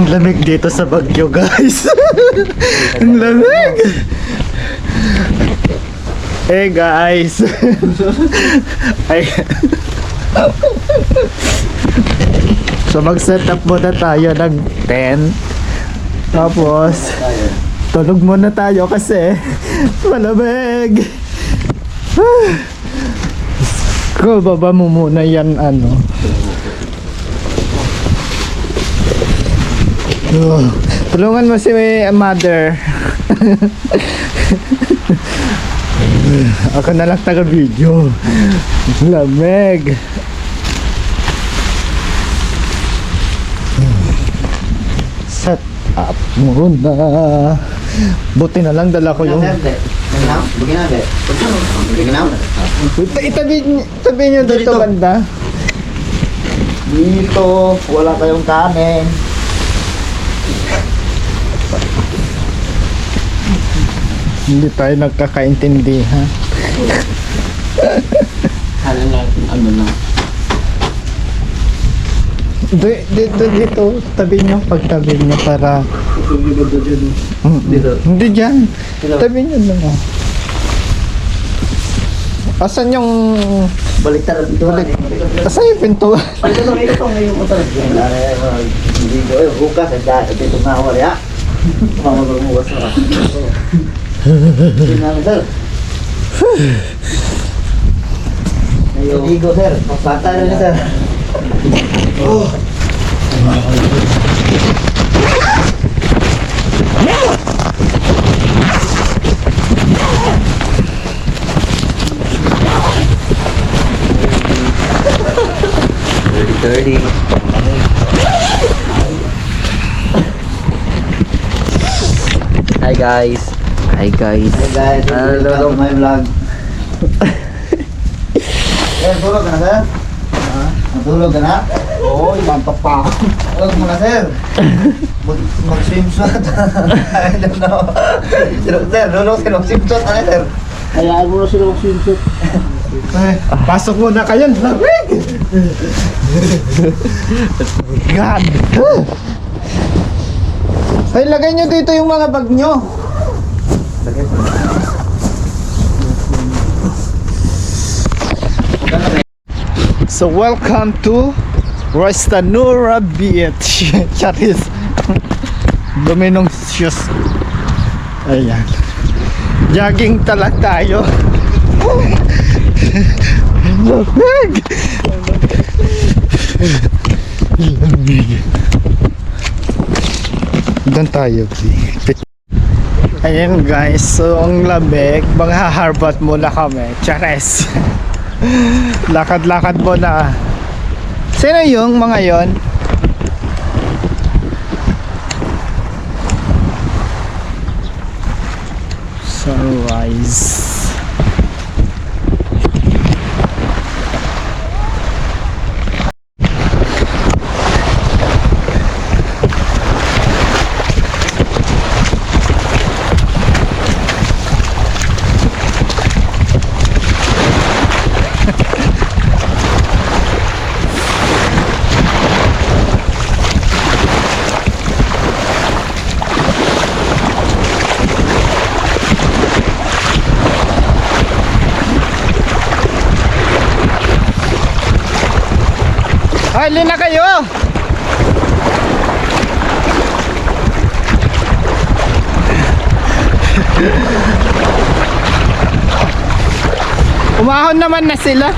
Ang lamig dito sa Baguio, guys. Ang lamig. Hey guys. Ay. So mag-set up muna tayo ng tent. Tapos tulog muna tayo kasi malamig. Ko baba mo muna yan ano. Tulungan mo si mother. Ako na lang taga-video. Lamig. Set up muna. Buti na lang dala ko yung itabi nyo dito banda. Dito wala kayong kanin. Hindi tayo nagkakaintindihan. Ano na? Dito, tabi nyo, pagtabi nyo para... Dito? Hindi dyan. Tabi nyo lang. Asan yung... Baliktad dito. Asan yung pintuan? Ito ngayon mo talaga. Hindi ko, bukas. Dito nga ako ya. Mamagulunguwas na. Hindi namin, sir. Ligo, sir. Pagpata na niya, sir. Oh. Dirty. Hi guys. Hi guys. Hi guys. Hello to my vlog. Tulog ka na, sir? Natulog ka na? Oo, imantok pa ako. Tulog mo na, sir. Mag-swimsuit. I don't know. Sir, lulog sila mag-swimsuit. Ano, sir? Hayaan mo na sila mag-swimsuit. Pasok mo na kayo. Lamig! God! Ay, lagay nyo dito yung mga bag nyo. Lagay mo. So welcome to Rastanura Beach. Charis. Dominong shoes. Ayan. Jogging talag tayo. Lamig. Lamig. Doon tayo. Ayan guys. So ang lamig. Maghaharbat muna kami. Charis. Lakad-lakad mo na. Sino yung mga yon? Sunrise. Halina kayo. Umahon naman na sila.